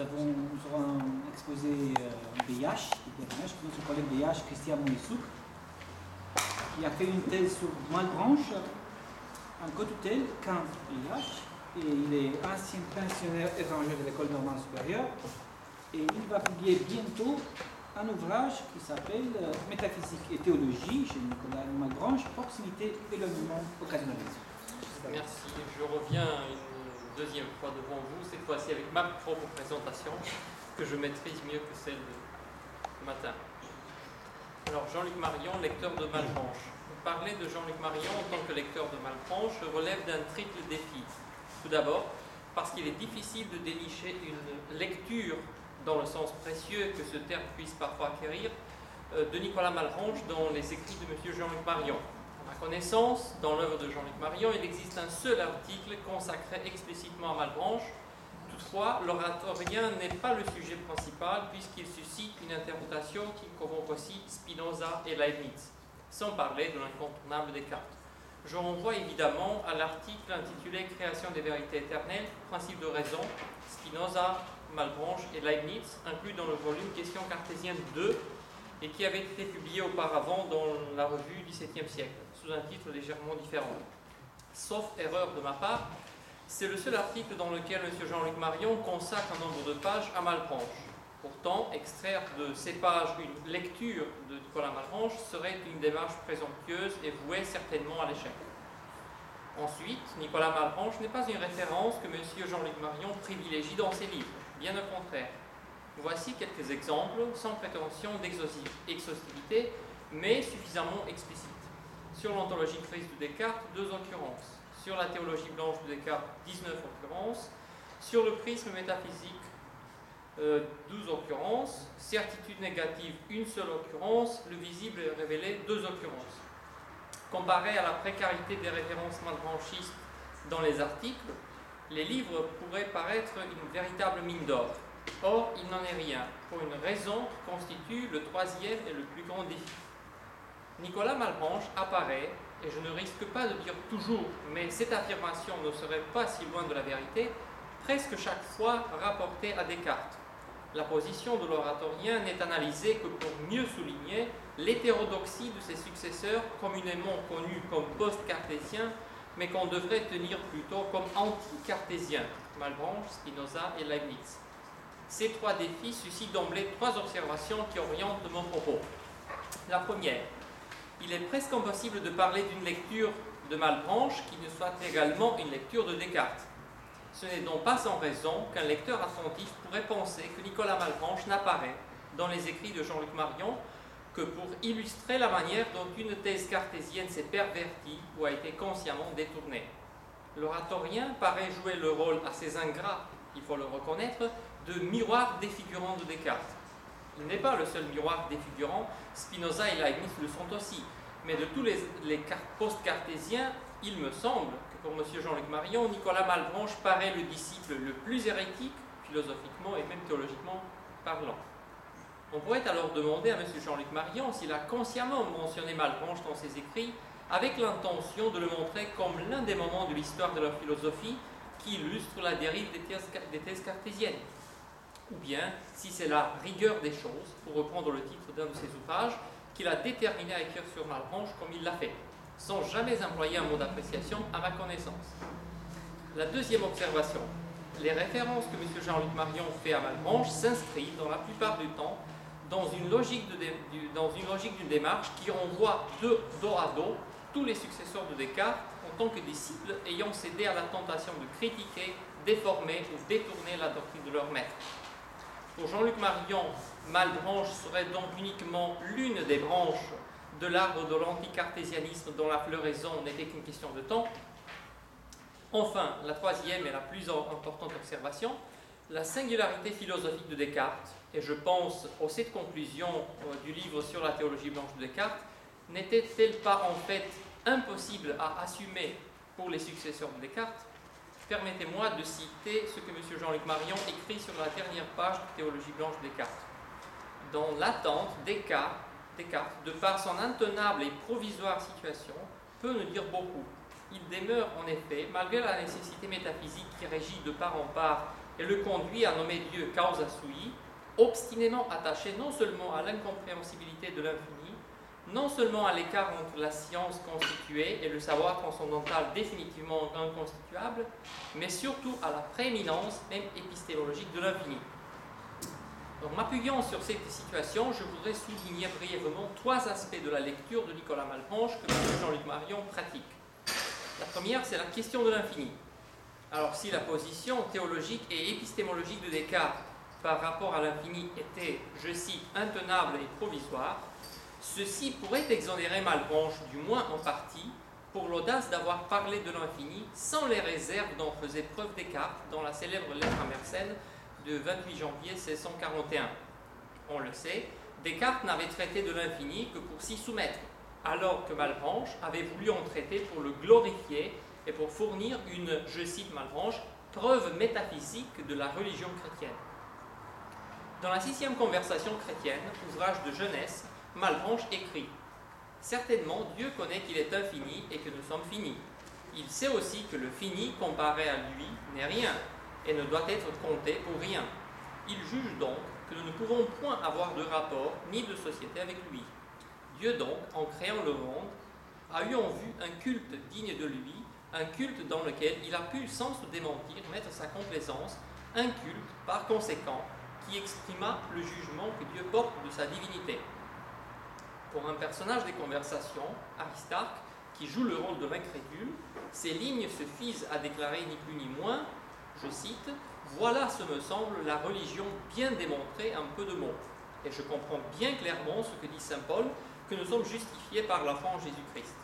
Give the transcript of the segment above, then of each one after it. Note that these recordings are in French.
nous aurons exposé BH, notre collègue BH, Christian Moïsouk, qui a fait une thèse sur Malebranche, en co-tutelle, Kant BH, et il est ancien pensionnaire étranger de l'École normale supérieure, et il va publier bientôt un ouvrage qui s'appelle Métaphysique et théologie chez Nicolas Malebranche, proximité, éloignement, occasionnalisme. Merci, je reviens une deuxième fois devant vous, cette fois-ci avec ma propre présentation, que je maîtrise mieux que celle de ce matin. Alors, Jean-Luc Marion, lecteur de Malebranche. Parler de Jean-Luc Marion en tant que lecteur de Malebranche relève d'un triple défi. Tout d'abord, parce qu'il est difficile de dénicher une lecture, dans le sens précieux que ce terme puisse parfois acquérir, de Nicolas Malebranche dans les écrits de M. Jean-Luc Marion. À ma connaissance, dans l'œuvre de Jean-Luc Marion, il existe un seul article consacré explicitement à Malebranche. Toutefois, l'oratorien n'est pas le sujet principal puisqu'il suscite une interprétation qui convoque aussi Spinoza et Leibniz, sans parler de l'incontournable Descartes. Je renvoie évidemment à l'article intitulé « Création des vérités éternelles, principe de raison », Spinoza, Malebranche et Leibniz, inclus dans le volume Questions cartésiennes 2, et qui avait été publié auparavant dans la revue XVIIe siècle, sous un titre légèrement différent. Sauf erreur de ma part, c'est le seul article dans lequel M. Jean-Luc Marion consacre un nombre de pages à Malebranche. Pourtant, extraire de ces pages une lecture de Nicolas Malebranche serait une démarche présomptueuse et vouée certainement à l'échec. Ensuite, Nicolas Malebranche n'est pas une référence que M. Jean-Luc Marion privilégie dans ses livres, bien au contraire. Voici quelques exemples, sans prétention d'exhaustivité, mais suffisamment explicites. Sur l'ontologie grise de Descartes, 2 occurrences. Sur la théologie blanche de Descartes, 19 occurrences. Sur le prisme métaphysique, 12 occurrences. Certitude négative, une seule occurrence. Le visible est révélé, 2 occurrences. Comparé à la précarité des références malebраnchistes dans les articles, les livres pourraient paraître une véritable mine d'or. Or, il n'en est rien, pour une raison qui constitue le troisième et le plus grand défi. Nicolas Malebranche apparaît, et je ne risque pas de dire toujours, mais cette affirmation ne serait pas si loin de la vérité, presque chaque fois rapportée à Descartes. La position de l'oratorien n'est analysée que pour mieux souligner l'hétérodoxie de ses successeurs, communément connus comme post-cartésiens, mais qu'on devrait tenir plutôt comme anti-cartésiens, Malebranche, Spinoza et Leibniz. Ces 3 défis suscitent d'emblée 3 observations qui orientent mon propos. La première, il est presque impossible de parler d'une lecture de Malebranche qui ne soit également une lecture de Descartes. Ce n'est donc pas sans raison qu'un lecteur attentif pourrait penser que Nicolas Malebranche n'apparaît dans les écrits de Jean-Luc Marion que pour illustrer la manière dont une thèse cartésienne s'est pervertie ou a été consciemment détournée. L'oratorien paraît jouer le rôle assez ingrat, il faut le reconnaître, de miroir défigurant de Descartes. Il n'est pas le seul miroir défigurant, Spinoza et Leibniz le sont aussi, mais de tous les post-cartésiens, il me semble que pour M. Jean-Luc Marion, Nicolas Malebranche paraît le disciple le plus hérétique, philosophiquement et même théologiquement parlant. On pourrait alors demander à M. Jean-Luc Marion s'il a consciemment mentionné Malebranche dans ses écrits avec l'intention de le montrer comme l'un des moments de l'histoire de la philosophie qui illustre la dérive des thèses cartésiennes. Ou bien si c'est la rigueur des choses, pour reprendre le titre d'un de ses ouvrages, qu'il a déterminé à écrire sur Malebranche comme il l'a fait, sans jamais employer un mot d'appréciation à ma connaissance. La deuxième observation, les références que M. Jean-Luc Marion fait à Malebranche s'inscrivent dans la plupart du temps dans une logique d'une démarche qui renvoie de dos à dos tous les successeurs de Descartes en tant que disciples ayant cédé à la tentation de critiquer, déformer ou détourner la doctrine de leur maître. Pour Jean-Luc Marion, Malebranche serait donc uniquement l'une des branches de l'arbre de l'anticartésianisme dont la floraison n'était qu'une question de temps. Enfin, la troisième et la plus importante observation, la singularité philosophique de Descartes, et je pense aux 7 conclusions du livre sur la théologie blanche de Descartes, n'était-elle pas en fait impossible à assumer pour les successeurs de Descartes? Permettez-moi de citer ce que M. Jean-Luc Marion écrit sur la dernière page de Théologie blanche de Descartes. Dans l'attente, Descartes, de par son intenable et provisoire situation, peut nous dire beaucoup. Il demeure en effet, malgré la nécessité métaphysique qui régit de part en part et le conduit à nommer Dieu causa sui, obstinément attaché non seulement à l'incompréhensibilité de l'infini, non seulement à l'écart entre la science constituée et le savoir transcendantal définitivement inconstituable, mais surtout à la prééminence même épistémologique de l'infini. Donc, m'appuyant sur cette situation, je voudrais souligner brièvement 3 aspects de la lecture de Nicolas Malebranche que M. Jean-Luc Marion pratique. La première, c'est la question de l'infini. Alors, si la position théologique et épistémologique de Descartes par rapport à l'infini était, je cite, intenable et provisoire, ceci pourrait exonérer Malebranche, du moins en partie, pour l'audace d'avoir parlé de l'infini sans les réserves dont faisait preuve Descartes dans la célèbre lettre à Mersenne de 28 janvier 1641. On le sait, Descartes n'avait traité de l'infini que pour s'y soumettre, alors que Malebranche avait voulu en traiter pour le glorifier et pour fournir une, je cite Malebranche, preuve métaphysique de la religion chrétienne. Dans la 6e conversation chrétienne, ouvrage de jeunesse, Malebranche écrit « Certainement, Dieu connaît qu'il est infini et que nous sommes finis. Il sait aussi que le fini, comparé à lui, n'est rien et ne doit être compté pour rien. Il juge donc que nous ne pouvons point avoir de rapport ni de société avec lui. Dieu donc, en créant le monde, a eu en vue un culte digne de lui, un culte dans lequel il a pu, sans se démentir, mettre sa complaisance, un culte, par conséquent, qui exprima le jugement que Dieu porte de sa divinité. » Pour un personnage des conversations, Aristarque, qui joue le rôle de l'incrédule, ces lignes suffisent à déclarer ni plus ni moins, je cite, « Voilà, ce me semble, la religion bien démontrée en peu de mots. Et je comprends bien clairement ce que dit saint Paul, que nous sommes justifiés par la foi en Jésus-Christ. »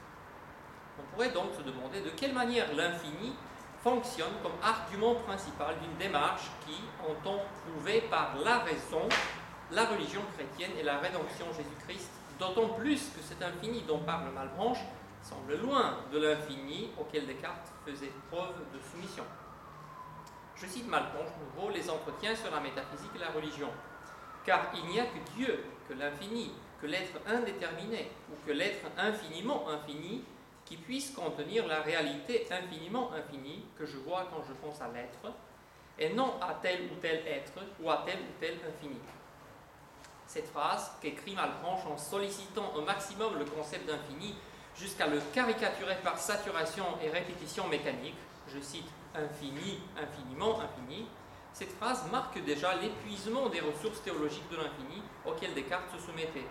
On pourrait donc se demander de quelle manière l'infini fonctionne comme argument principal d'une démarche qui entend prouver par la raison la religion chrétienne et la rédemption Jésus-Christ, d'autant plus que cet infini dont parle Malebranche semble loin de l'infini auquel Descartes faisait preuve de soumission. Je cite Malebranche, nouveau, les entretiens sur la métaphysique et la religion. Car il n'y a que Dieu, que l'infini, que l'être indéterminé, ou que l'être infiniment infini, qui puisse contenir la réalité infiniment infinie que je vois quand je pense à l'être, et non à tel ou tel être, ou à tel ou tel infini. Cette phrase, qu'écrit Malebranche en sollicitant au maximum le concept d'infini, jusqu'à le caricaturer par saturation et répétition mécanique, je cite infini, infiniment, infini, cette phrase marque déjà l'épuisement des ressources théologiques de l'infini auxquelles Descartes se soumettait,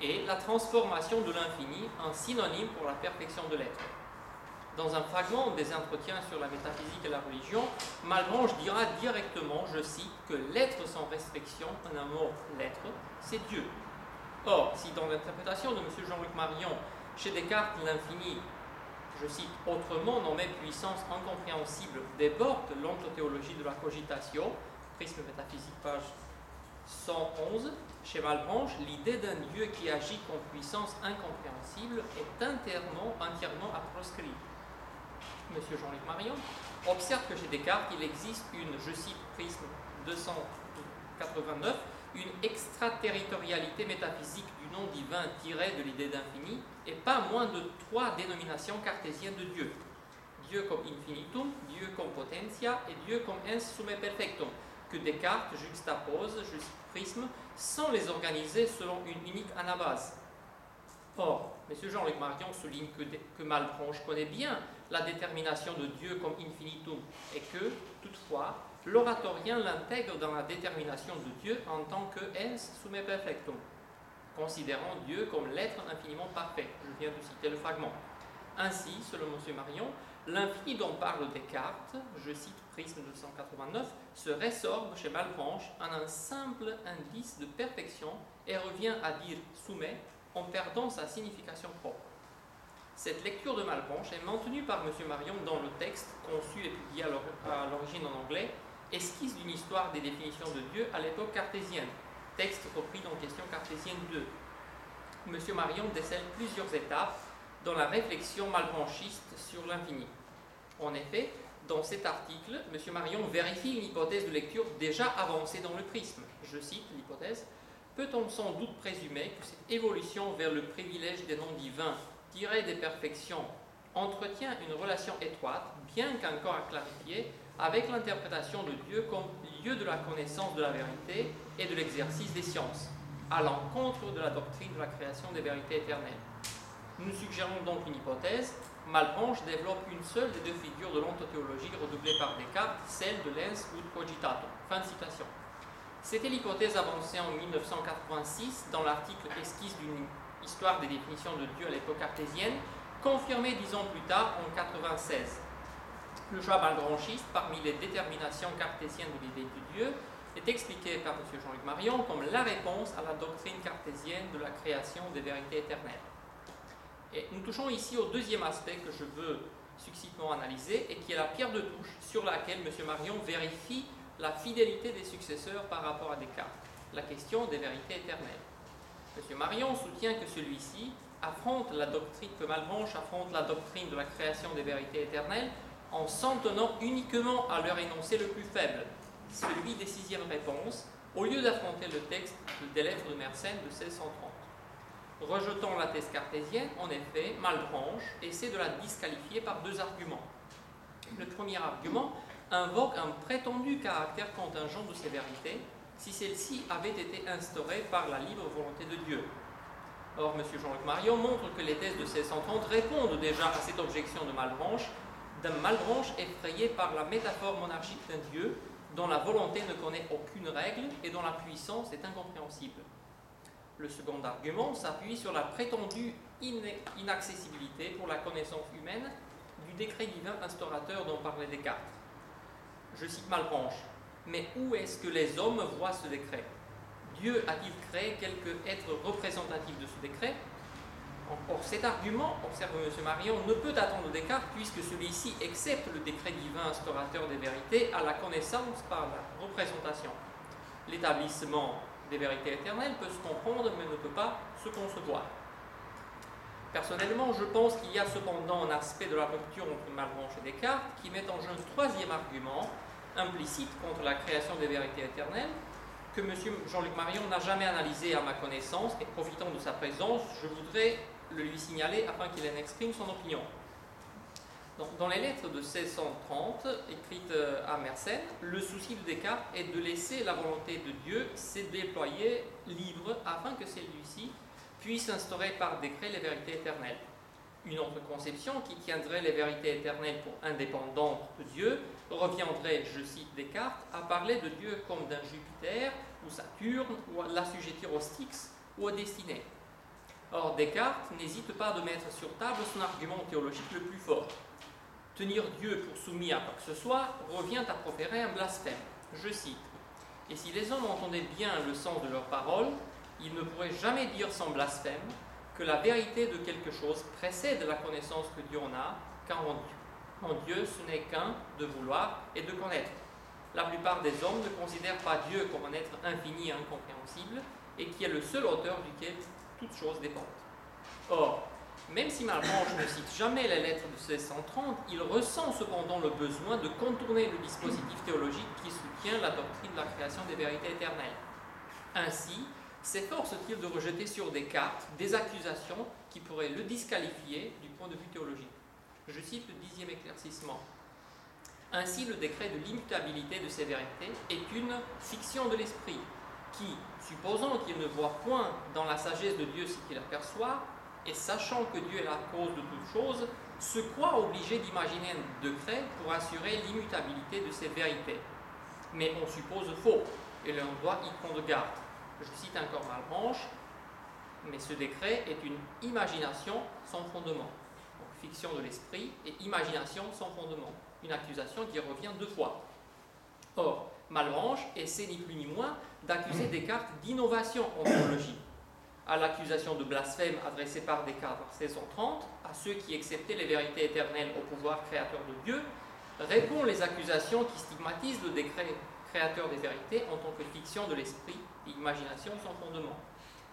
et la transformation de l'infini en synonyme pour la perfection de l'être. Dans un fragment des entretiens sur la métaphysique et la religion, Malebranche dira directement, je cite, que l'être sans restriction, en un mot l'être, c'est Dieu. Or, si dans l'interprétation de M. Jean-Luc Marion, chez Descartes, l'infini, je cite, autrement nommé puissance incompréhensible, déborde l'ontothéologie de la cogitation, prisme métaphysique, page 111, chez Malebranche, l'idée d'un Dieu qui agit comme puissance incompréhensible est entièrement à proscrire. M. Jean-Luc Marion observe que chez Descartes, il existe une, je cite, prisme 289, une extraterritorialité métaphysique du nom divin tirée de l'idée d'infini, et pas moins de 3 dénominations cartésiennes de Dieu. Dieu comme infinitum, Dieu comme potentia et Dieu comme ens summe perfectum, que Descartes juxtapose, je cite prisme, sans les organiser selon une unique anabase. Or, M. Jean-Luc Marion souligne que Malebranche connaît bien la détermination de Dieu comme infinitum et que, toutefois, l'oratorien l'intègre dans la détermination de Dieu en tant que ens summe perfectum, considérant Dieu comme l'être infiniment parfait. Je viens de citer le fragment. Ainsi, selon M. Marion, l'infini dont parle Descartes, je cite prisme 289, se résorbe chez Malebranche en un simple indice de perfection et revient à dire soumet en perdant sa signification propre. Cette lecture de Malebranche est maintenue par M. Marion dans le texte conçu et publié à l'origine en anglais, Esquisse d'une histoire des définitions de Dieu à l'époque cartésienne, texte repris dans Question cartésienne 2. M. Marion décèle plusieurs étapes dans la réflexion malebranchiste sur l'infini. En effet, dans cet article, M. Marion vérifie une hypothèse de lecture déjà avancée dans le prisme. Je cite l'hypothèse. Peut-on sans doute présumer que cette évolution vers le privilège des noms divins tirés des perfections entretient une relation étroite, bien qu'encore à clarifier, avec l'interprétation de Dieu comme Dieu de la connaissance de la vérité et de l'exercice des sciences, à l'encontre de la doctrine de la création des vérités éternelles. Nous suggérons donc une hypothèse. Malebranche développe une seule des deux figures de l'ontothéologie redoublée par Descartes, celle de l'ens ut cogitatum. Fin de citation. C'était l'hypothèse avancée en 1986 dans l'article Esquisse d'une histoire des définitions de Dieu à l'époque cartésienne, confirmée 10 ans plus tard en 1996. Le choix malebranchiste parmi les déterminations cartésiennes de l'idée de Dieu est expliqué par M. Jean-Luc Marion comme la réponse à la doctrine cartésienne de la création des vérités éternelles. Et nous touchons ici au deuxième aspect que je veux succinctement analyser et qui est la pierre de touche sur laquelle M. Marion vérifie la fidélité des successeurs par rapport à Descartes, la question des vérités éternelles. M. Marion soutient que celui-ci affronte la doctrine, que Malebranche affronte la doctrine de la création des vérités éternelles en s'en tenant uniquement à leur énoncé le plus faible, celui des sixièmes réponses, au lieu d'affronter le texte des lettres de Mersenne de 1630. Rejetant la thèse cartésienne, en effet, Malebranche essaie de la disqualifier par deux arguments. Le premier argument invoque un prétendu caractère contingent de ces vérités si celles-ci avaient été instaurées par la libre volonté de Dieu. Or, M. Jean-Luc Marion montre que les thèses de 1630 répondent déjà à cette objection de Malebranche, d'un Malebranche effrayé par la métaphore monarchique d'un Dieu dont la volonté ne connaît aucune règle et dont la puissance est incompréhensible. Le second argument s'appuie sur la prétendue inaccessibilité pour la connaissance humaine du décret divin instaurateur dont parlait Descartes. Je cite Malebranche. Mais où est-ce que les hommes voient ce décret? Dieu a-t-il créé quelque être représentatif de ce décret? Or, cet argument, observe M. Marion, ne peut attendre Descartes puisque celui-ci accepte le décret divin instaurateur des vérités à la connaissance par la représentation. L'établissement des vérités éternelles peut se comprendre mais ne peut pas se concevoir. Personnellement, je pense qu'il y a cependant un aspect de la rupture entre Malebranche et Descartes qui met en jeu un troisième argument implicite contre la création des vérités éternelles que M. Jean-Luc Marion n'a jamais analysé à ma connaissance et profitant de sa présence, je voudrais le lui signaler afin qu'il en exprime son opinion. Donc, dans les lettres de 1630 écrites à Mersenne, le souci de Descartes est de laisser la volonté de Dieu se déployer libre afin que celui-ci puisse instaurer par décret les vérités éternelles. Une autre conception qui tiendrait les vérités éternelles pour indépendantes de Dieu reviendrait, je cite Descartes, à parler de Dieu comme d'un Jupiter ou Saturne ou à l'assujettir aux Styx ou aux destinées. Or, Descartes n'hésite pas de mettre sur table son argument théologique le plus fort. Tenir Dieu pour soumis à quoi que ce soit revient à proférer un blasphème. Je cite. « Et si les hommes entendaient bien le sens de leurs paroles, ils ne pourraient jamais dire sans blasphème que la vérité de quelque chose précède la connaissance que Dieu en a, car en Dieu ce n'est qu'un de vouloir et de connaître. La plupart des hommes ne considèrent pas Dieu comme un être infini et incompréhensible, et qui est le seul auteur duquel toute chose dépend. Or, même si Malebranche ne cite jamais les lettres de 1630, il ressent cependant le besoin de contourner le dispositif théologique qui soutient la doctrine de la création des vérités éternelles. Ainsi, s'efforce-t-il de rejeter sur Descartes des accusations qui pourraient le disqualifier du point de vue théologique. Je cite le 10e éclaircissement. Ainsi, le décret de l'immutabilité de ces vérités est une fiction de l'esprit qui, supposant qu'il ne voit point dans la sagesse de Dieu ce qu'il aperçoit, et sachant que Dieu est la cause de toutes choses, se croit obligé d'imaginer un décret pour assurer l'immutabilité de ces vérités. Mais on suppose faux, et l'on doit y prendre garde. Je cite encore Malebranche, mais ce décret est une imagination sans fondement. Donc, fiction de l'esprit et imagination sans fondement. Une accusation qui revient deux fois. Or, Malebranche essaie ni plus ni moins d'accuser Descartes d'innovation en théologie. À l'accusation de blasphème adressée par Descartes en 1630, à ceux qui acceptaient les vérités éternelles au pouvoir créateur de Dieu, répond les accusations qui stigmatisent le décret créateur des vérités en tant que fiction de l'esprit et imagination sans fondement.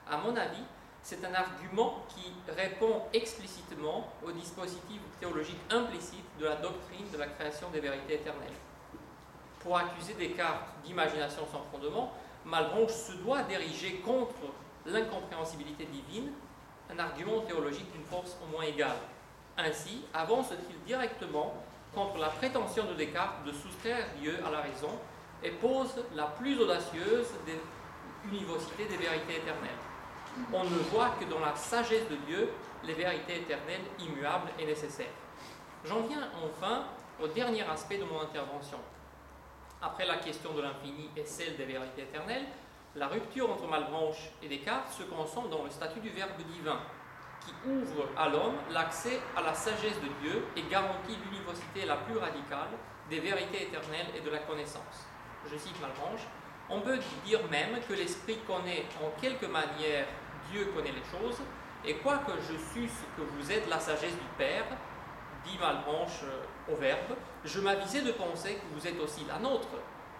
À mon avis, c'est un argument qui répond explicitement au dispositif théologique implicite de la doctrine de la création des vérités éternelles. Pour accuser Descartes d'imagination sans fondement, Malebranche se doit d'ériger contre l'incompréhensibilité divine un argument théologique d'une force au moins égale. Ainsi, avance-t-il directement contre la prétention de Descartes de soustraire Dieu à la raison et pose la plus audacieuse des universités des vérités éternelles. On ne voit que dans la sagesse de Dieu les vérités éternelles immuables et nécessaires. J'en viens enfin au dernier aspect de mon intervention. Après la question de l'infini et celle des vérités éternelles, la rupture entre Malebranche et Descartes se concentre dans le statut du Verbe divin, qui ouvre à l'homme l'accès à la sagesse de Dieu et garantit l'universalité la plus radicale des vérités éternelles et de la connaissance. Je cite Malebranche, « On peut dire même que l'Esprit connaît en quelque manière Dieu connaît les choses, et quoique je susse que vous êtes la sagesse du Père, dit Malebranche au Verbe, je m'avisais de penser que vous êtes aussi la nôtre,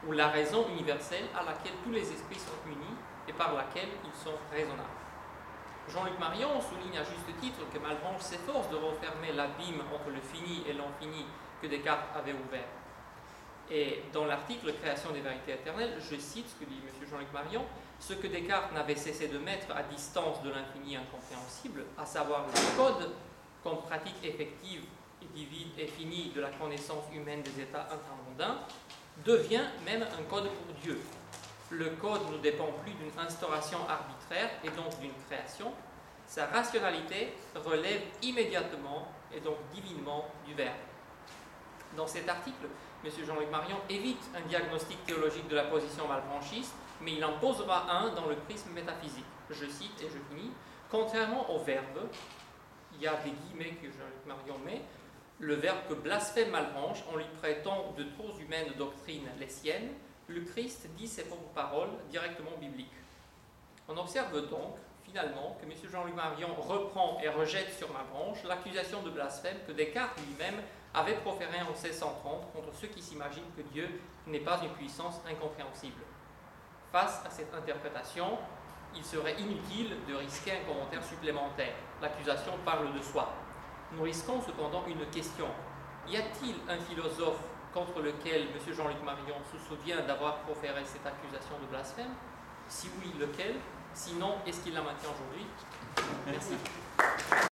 ou la raison universelle à laquelle tous les esprits sont unis et par laquelle ils sont raisonnables. » Jean-Luc Marion souligne à juste titre que Malebranche s'efforce de refermer l'abîme entre le fini et l'infini que Descartes avait ouvert. Et dans l'article Création des vérités éternelles, je cite ce que dit M. Jean-Luc Marion, ce que Descartes n'avait cessé de mettre à distance de l'infini incompréhensible, à savoir le code comme pratique effective et divine et finie de la connaissance humaine des états intramondains, devient même un code pour Dieu. Le code ne dépend plus d'une instauration arbitraire et donc d'une création. Sa rationalité relève immédiatement et donc divinement du Verbe. Dans cet article, M. Jean-Luc Marion évite un diagnostic théologique de la position malebranchiste, mais il en posera un dans le prisme métaphysique. Je cite et je finis, « Contrairement au Verbe, il y a des guillemets que Jean-Luc Marion met, le Verbe que blasphème Malebranche en lui prêtant de trop humaines doctrines les siennes, le Christ dit ses propres paroles directement bibliques. » On observe donc, finalement, que M. Jean-Luc Marion reprend et rejette sur Malebranche l'accusation de blasphème que Descartes lui-même avait proférée en 1630 contre ceux qui s'imaginent que Dieu n'est pas une puissance incompréhensible. Face à cette interprétation, il serait inutile de risquer un commentaire supplémentaire. L'accusation parle de soi. Nous risquons cependant une question. Y a-t-il un philosophe contre lequel M. Jean-Luc Marion se souvient d'avoir proféré cette accusation de blasphème? Si oui, lequel? Sinon, est-ce qu'il la maintient aujourd'hui? Merci.